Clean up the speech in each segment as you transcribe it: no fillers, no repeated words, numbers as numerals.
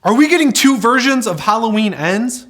Are we getting two versions of Halloween Ends?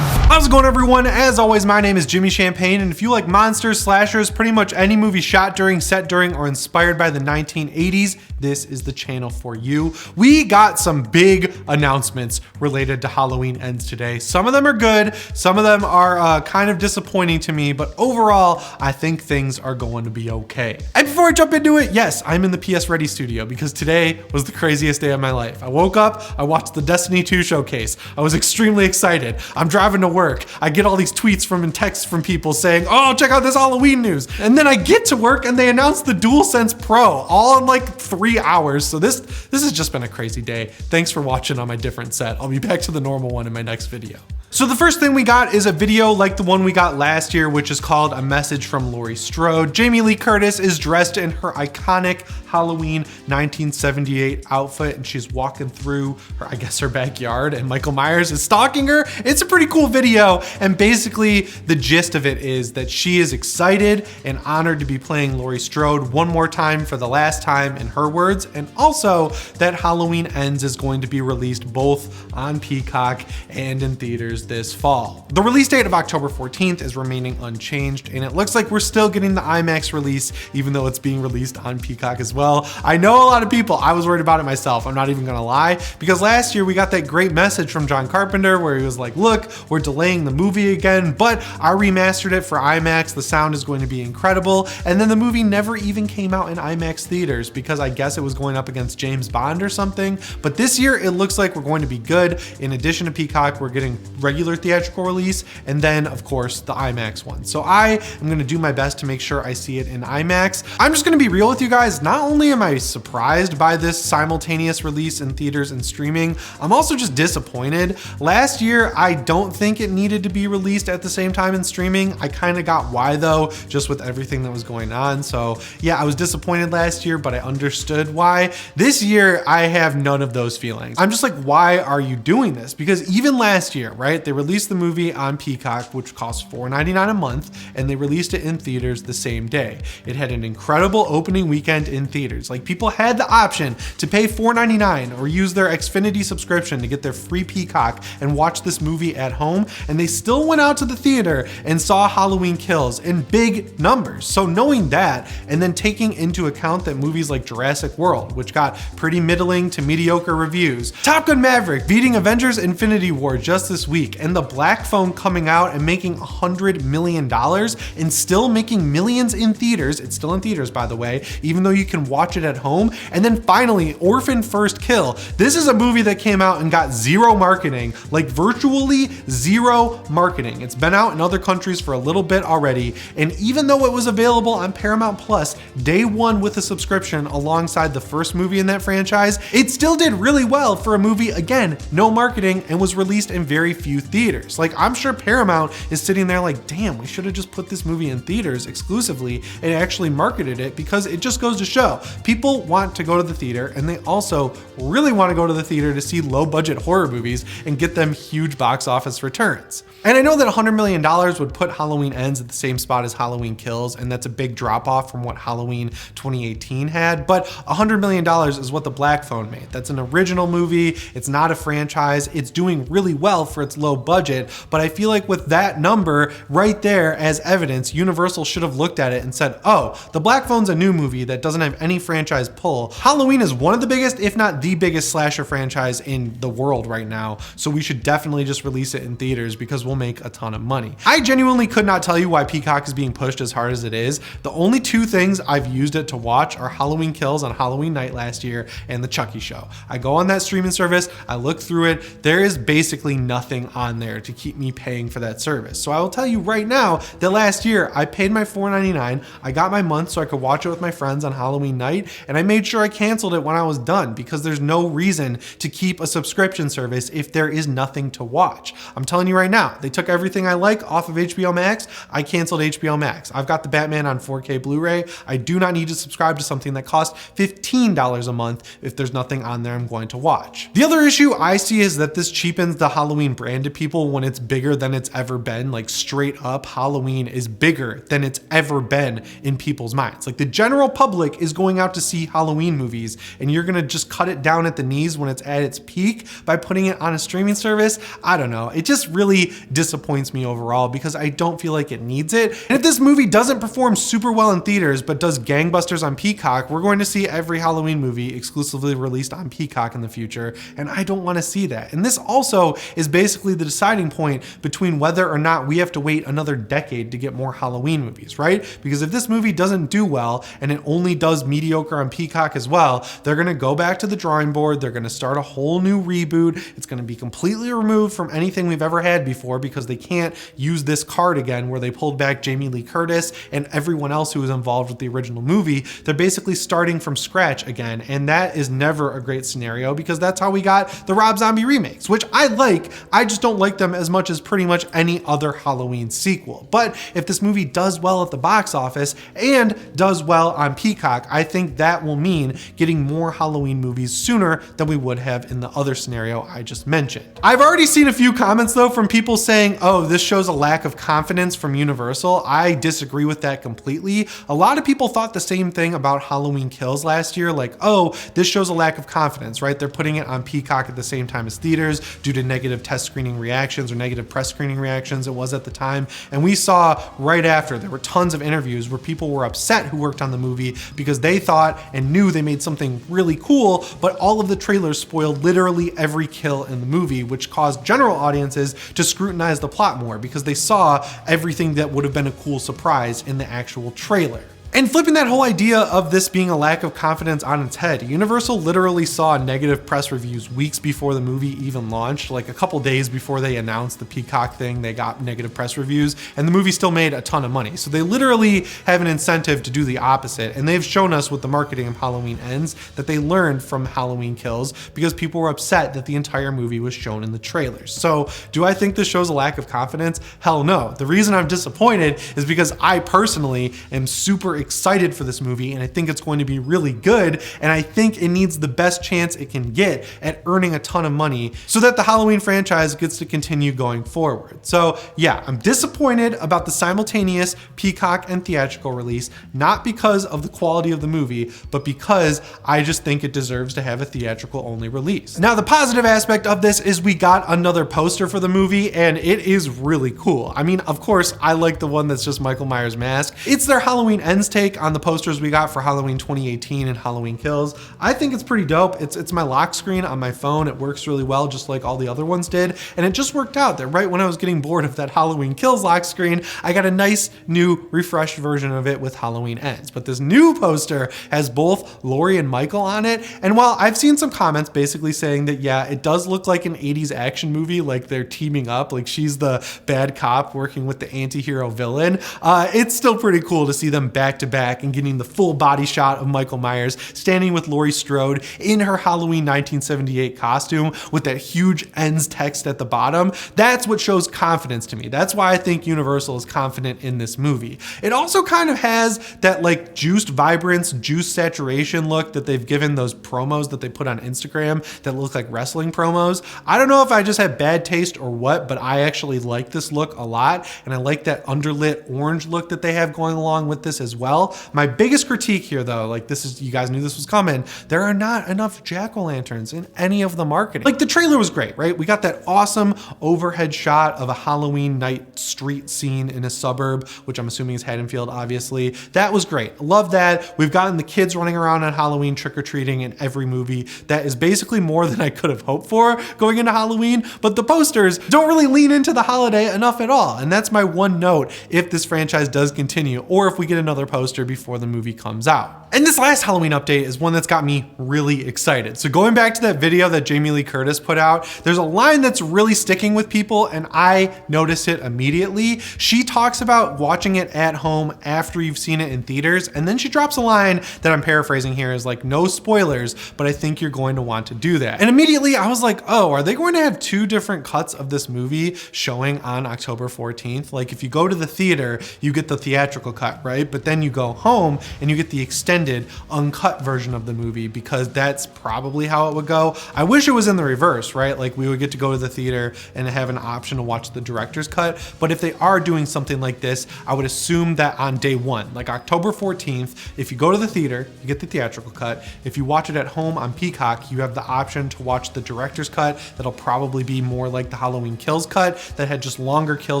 How's it going, everyone? As always, my name is Jimmy Champane, and if you like monsters, slashers, pretty much any movie shot during, set during, or inspired by the 1980s, this is the channel for you. We got some big announcements related to Halloween Ends today. Some of them are good, some of them are kind of disappointing to me, but overall, I think things are going to be okay. And before I jump into it, yes, I'm in the PS Ready studio because today was the craziest day of my life. I woke up, I watched the Destiny 2 showcase. I was extremely excited. I'm driving to work. I get all these tweets and texts from people saying, oh, check out this Halloween news. And then I get to work and they announced the DualSense Pro all in like 3 hours. So this has just been a crazy day. Thanks for watching on my different set. I'll be back to the normal one in my next video. So the first thing we got is a video like the one we got last year, which is called A Message from Laurie Strode. Jamie Lee Curtis is dressed in her iconic Halloween 1978 outfit, and she's walking through her, I guess, her backyard, and Michael Myers is stalking her. It's a pretty cool video, and basically the gist of it is that she is excited and honored to be playing Laurie Strode one more time for the last time, in her words, and also that Halloween Ends is going to be released both on Peacock and in theaters this fall. The release date of October 14th is remaining unchanged, and it looks like we're still getting the IMAX release, even though it's being released on Peacock as well. I know a lot of people, I was worried about it myself, I'm not even gonna lie, because last year we got that great message from John Carpenter where he was like, look, we're delaying the movie again, but I remastered it for IMAX, the sound is going to be incredible, and then the movie never even came out in IMAX theaters because I guess it was going up against James Bond or something, but this year it looks like we're going to be good. In addition to Peacock, we're getting regular theatrical release, and then of course the IMAX one. So I am gonna do my best to make sure I see it in IMAX. I'm just gonna be real with you guys, not only am I surprised by this simultaneous release in theaters and streaming, I'm also just disappointed. Last year, I don't think it needed to be released at the same time in streaming. I kind of got why though, just with everything that was going on. So yeah, I was disappointed last year, but I understood why. This year, I have none of those feelings. I'm just like, why are you doing this? Because even last year, right, they released the movie on Peacock, which costs $4.99 a month, and they released it in theaters the same day. It had an incredible opening weekend in theaters. Like, people had the option to pay $4.99 or use their Xfinity subscription to get their free Peacock and watch this movie at home, and they still went out to the theater and saw Halloween Kills in big numbers. So knowing that, and then taking into account that movies like Jurassic World, which got pretty middling to mediocre reviews, Top Gun Maverick beating Avengers Infinity War just this week, and the Black Phone coming out and making $100 million and still making millions in theaters. It's still in theaters, by the way, even though you can watch it at home. And then finally, Orphan First Kill. This is a movie that came out and got zero marketing, like virtually zero marketing. It's been out in other countries for a little bit already. And even though it was available on Paramount Plus day one with a subscription alongside the first movie in that franchise, it still did really well for a movie, again, no marketing, and was released in very few theaters. Like, I'm sure Paramount is sitting there like, damn, we should have just put this movie in theaters exclusively and actually marketed it, because it just goes to show people want to go to the theater, and they also really want to go to the theater to see low budget horror movies and get them huge box office returns. And I know that $100 million would put Halloween Ends at the same spot as Halloween Kills, and that's a big drop off from what Halloween 2018 had, but $100 million is what the Black Phone made. That's an original movie, it's not a franchise, it's doing really well for its low budget, but I feel like with that number right there as evidence, Universal should have looked at it and said, oh, the Black Phone's a new movie that doesn't have any franchise pull. Halloween is one of the biggest, if not the biggest, slasher franchise in the world right now, so we should definitely just release it in theaters because we'll make a ton of money. I genuinely could not tell you why Peacock is being pushed as hard as it is. The only two things I've used it to watch are Halloween Kills on Halloween night last year and The Chucky Show. I go on that streaming service, I look through it, there is basically nothing on there to keep me paying for that service. So I will tell you right now that last year I paid my $4.99, I got my month so I could watch it with my friends on Halloween night, and I made sure I canceled it when I was done because there's no reason to keep a subscription service if there is nothing to watch. I'm telling you right now, they took everything I like off of HBO Max, I canceled HBO Max. I've got the Batman on 4K Blu-ray. I do not need to subscribe to something that costs $15 a month if there's nothing on there I'm going to watch. The other issue I see is that this cheapens the Halloween brand brand to people when it's bigger than it's ever been. Like straight up, Halloween is bigger than it's ever been in people's minds. Like the general public is going out to see Halloween movies, and you're gonna just cut it down at the knees when it's at its peak by putting it on a streaming service. I don't know. It just really disappoints me overall because I don't feel like it needs it. And if this movie doesn't perform super well in theaters but does gangbusters on Peacock, we're going to see every Halloween movie exclusively released on Peacock in the future, and I don't want to see that. And this also is basically the deciding point between whether or not we have to wait another decade to get more Halloween movies, right? Because if this movie doesn't do well and it only does mediocre on Peacock as well, they're gonna go back to the drawing board, they're gonna start a whole new reboot, it's gonna be completely removed from anything we've ever had before because they can't use this card again where they pulled back Jamie Lee Curtis and everyone else who was involved with the original movie. They're basically starting from scratch again, and that is never a great scenario because that's how we got the Rob Zombie remakes, which I like. I just don't like them as much as pretty much any other Halloween sequel. But if this movie does well at the box office and does well on Peacock, I think that will mean getting more Halloween movies sooner than we would have in the other scenario I just mentioned. I've already seen a few comments though from people saying, oh, this shows a lack of confidence from Universal. I disagree with that completely. A lot of people thought the same thing about Halloween Kills last year, like, oh, this shows a lack of confidence, right? They're putting it on Peacock at the same time as theaters due to negative test screening reactions or negative press screening reactions it was at the time. And we saw right after, there were tons of interviews where people were upset who worked on the movie because they thought and knew they made something really cool, but all of the trailers spoiled literally every kill in the movie, which caused general audiences to scrutinize the plot more because they saw everything that would have been a cool surprise in the actual trailer. And flipping that whole idea of this being a lack of confidence on its head, Universal literally saw negative press reviews weeks before the movie even launched. Like a couple days before they announced the Peacock thing, they got negative press reviews, and the movie still made a ton of money. So they literally have an incentive to do the opposite, and they've shown us with the marketing of Halloween Ends that they learned from Halloween Kills because people were upset that the entire movie was shown in the trailers. So do I think this shows a lack of confidence? Hell no. The reason I'm disappointed is because I personally am super excited for this movie, and I think it's going to be really good, and I think it needs the best chance it can get at earning a ton of money so that the Halloween franchise gets to continue going forward. So yeah, I'm disappointed about the simultaneous Peacock and theatrical release, not because of the quality of the movie, but because I just think it deserves to have a theatrical only release. Now, the positive aspect of this is we got another poster for the movie, and it is really cool. I mean, of course, I like the one that's just Michael Myers' mask. It's their Halloween Ends take on the posters we got for Halloween 2018 and Halloween Kills. I think it's pretty dope. It's my lock screen on my phone. It works really well, just like all the other ones did. And it just worked out that right when I was getting bored of that Halloween Kills lock screen, I got a nice new refreshed version of it with Halloween Ends. But this new poster has both Laurie and Michael on it. And while I've seen some comments basically saying that, yeah, it does look like an 80s action movie, like they're teaming up, like she's the bad cop working with the anti-hero villain, it's still pretty cool to see them back to back and getting the full body shot of Michael Myers standing with Laurie Strode in her Halloween 1978 costume with that huge Ends text at the bottom. That's what shows confidence to me. That's why I think Universal is confident in this movie. It also kind of has that like juiced vibrance, juiced saturation look that they've given those promos that they put on Instagram that look like wrestling promos. I don't know if I just have bad taste or what, but I actually like this look a lot, and I like that underlit orange look that they have going along with this as well. My biggest critique here though, like this is, you guys knew this was coming, there are not enough jack-o'-lanterns in any of the marketing. Like the trailer was great, right? We got that awesome overhead shot of a Halloween night street scene in a suburb, which I'm assuming is Haddonfield, obviously. That was great. Love that. We've gotten the kids running around on Halloween trick-or-treating in every movie. That is basically more than I could have hoped for going into Halloween, but the posters don't really lean into the holiday enough at all. And that's my one note if this franchise does continue, or if we get another poster before the movie comes out. And this last Halloween update is one that's got me really excited. So going back to that video that Jamie Lee Curtis put out, there's a line that's really sticking with people, and I noticed it immediately. She talks about watching it at home after you've seen it in theaters, and then she drops a line that I'm paraphrasing here is like, no spoilers, but I think you're going to want to do that. And immediately I was like, oh, are they going to have two different cuts of this movie showing on October 14th? Like if you go to the theater, you get the theatrical cut, right? But then you go home and you get the extended extended, uncut version of the movie, because that's probably how it would go. I wish it was in the reverse, right? Like we would get to go to the theater and have an option to watch the director's cut. But if they are doing something like this, I would assume that on day one, like October 14th, if you go to the theater, you get the theatrical cut. If you watch it at home on Peacock, you have the option to watch the director's cut. That'll probably be more like the Halloween Kills cut that had just longer kill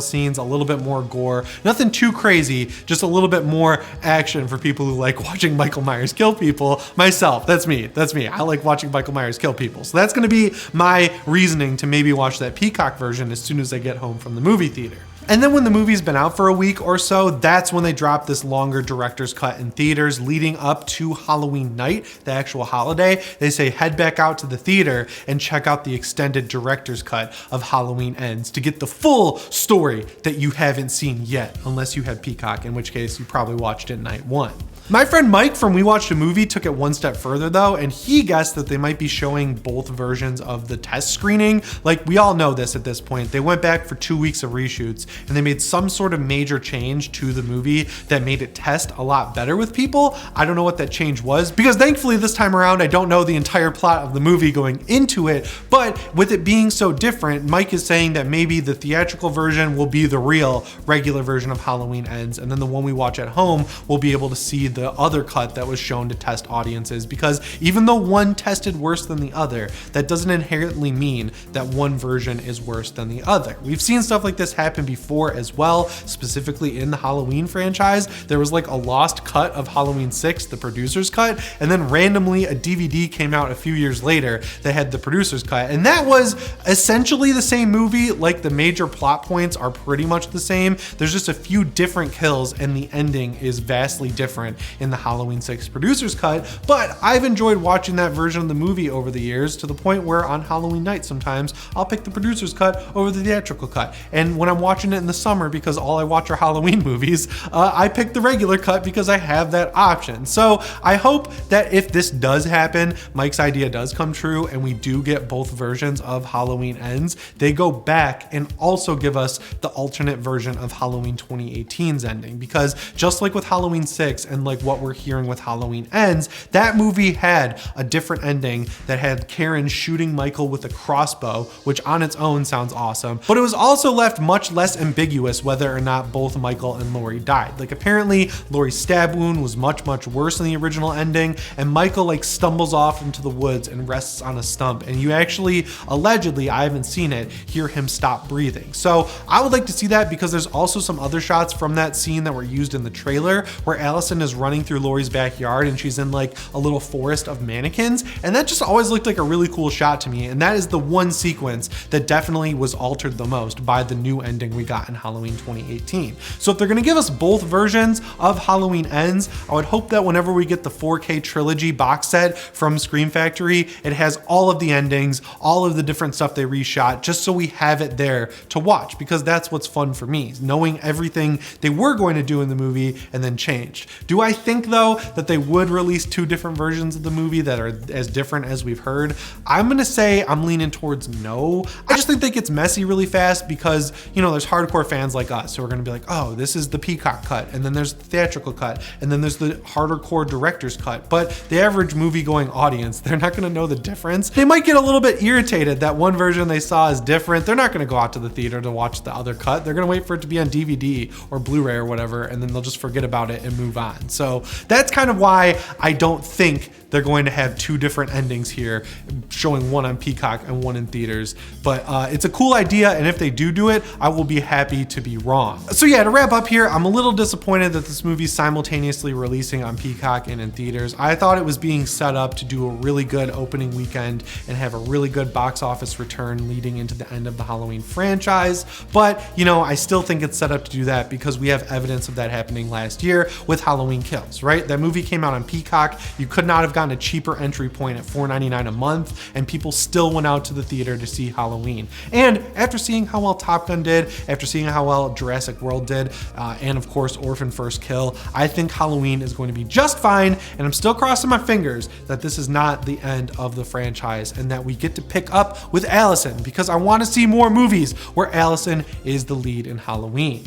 scenes, a little bit more gore, nothing too crazy, just a little bit more action for people who like watching Michael Myers kill people. Myself, that's me. I like watching Michael Myers kill people. So that's gonna be my reasoning to maybe watch that Peacock version as soon as I get home from the movie theater. And then when the movie's been out for a week or so, that's when they drop this longer director's cut in theaters leading up to Halloween night, the actual holiday. They say head back out to the theater and check out the extended director's cut of Halloween Ends to get the full story that you haven't seen yet, unless you have Peacock, in which case you probably watched it night one. My friend Mike from We Watched a Movie took it one step further though, and he guessed that they might be showing both versions of the test screening. Like we all know this at this point. They went back for 2 weeks of reshoots and they made some sort of major change to the movie that made it test a lot better with people. I don't know what that change was, because thankfully this time around I don't know the entire plot of the movie going into it, but with it being so different, Mike is saying that maybe the theatrical version will be the real regular version of Halloween Ends, and then the one we watch at home will be able to see the other cut that was shown to test audiences, because even though one tested worse than the other, that doesn't inherently mean that one version is worse than the other. We've seen stuff like this happen before as well, specifically in the Halloween franchise. There was like a lost cut of Halloween 6, the producer's cut, and then randomly a DVD came out a few years later that had the producer's cut, and that was essentially the same movie. Like the major plot points are pretty much the same. There's just a few different kills and the ending is vastly different in the Halloween 6 producer's cut, but I've enjoyed watching that version of the movie over the years to the point where on Halloween night sometimes I'll pick the producer's cut over the theatrical cut. And when I'm watching it in the summer, because all I watch are Halloween movies, I pick the regular cut because I have that option. So I hope that if this does happen, Mike's idea does come true and we do get both versions of Halloween Ends, they go back and also give us the alternate version of Halloween 2018's ending, because just like with Halloween 6 and like what we're hearing with Halloween Ends, that movie had a different ending that had Karen shooting Michael with a crossbow, which on its own sounds awesome, but it was also left much less ambiguous whether or not both Michael and Laurie died. Like apparently Laurie's stab wound was much worse than the original ending, and Michael like stumbles off into the woods and rests on a stump, and you actually, allegedly, I haven't seen it, hear him stop breathing. So I would like to see that, because there's also some other shots from that scene that were used in the trailer where Allison is running through Laurie's backyard and she's in like a little forest of mannequins, and that just always looked like a really cool shot to me, and that is the one sequence that definitely was altered the most by the new ending we got in Halloween 2018. So if they're gonna give us both versions of Halloween Ends, I would hope that whenever we get the 4K trilogy box set from Scream Factory, it has all of the endings, all of the different stuff they reshot, just so we have it there to watch, because that's what's fun for me, knowing everything they were going to do in the movie and then changed. Do I think though that they would release two different versions of the movie that are as different as we've heard? I'm gonna say I'm leaning towards no. I just think that gets messy really fast, because you know there's hardcore fans like us who are gonna be like, oh, this is the Peacock cut, and then there's the theatrical cut, and then there's the hardcore director's cut. But the average movie going audience, they're not gonna know the difference. They might get a little bit irritated that one version they saw is different. They're not gonna go out to the theater to watch the other cut. They're gonna wait for it to be on DVD or Blu-ray or whatever, and then they'll just forget about it and move on. So that's kind of why I don't think they're going to have two different endings here, showing one on Peacock and one in theaters. But it's a cool idea, and if they do it, I will be happy to be wrong. So yeah, to wrap up here, I'm a little disappointed that this movie's simultaneously releasing on Peacock and in theaters. I thought it was being set up to do a really good opening weekend and have a really good box office return leading into the end of the Halloween franchise. But you know, I still think it's set up to do that because we have evidence of that happening last year with Halloween Kills, right? That movie came out on Peacock. You could not have gotten a cheaper entry point at $4.99 a month, and people still went out to the theater to see Halloween. And after seeing how well Top Gun did, after seeing how well Jurassic World did, and of course Orphan First Kill, I think Halloween is going to be just fine, and I'm still crossing my fingers that this is not the end of the franchise and that we get to pick up with Allison, because I want to see more movies where Allison is the lead in Halloween.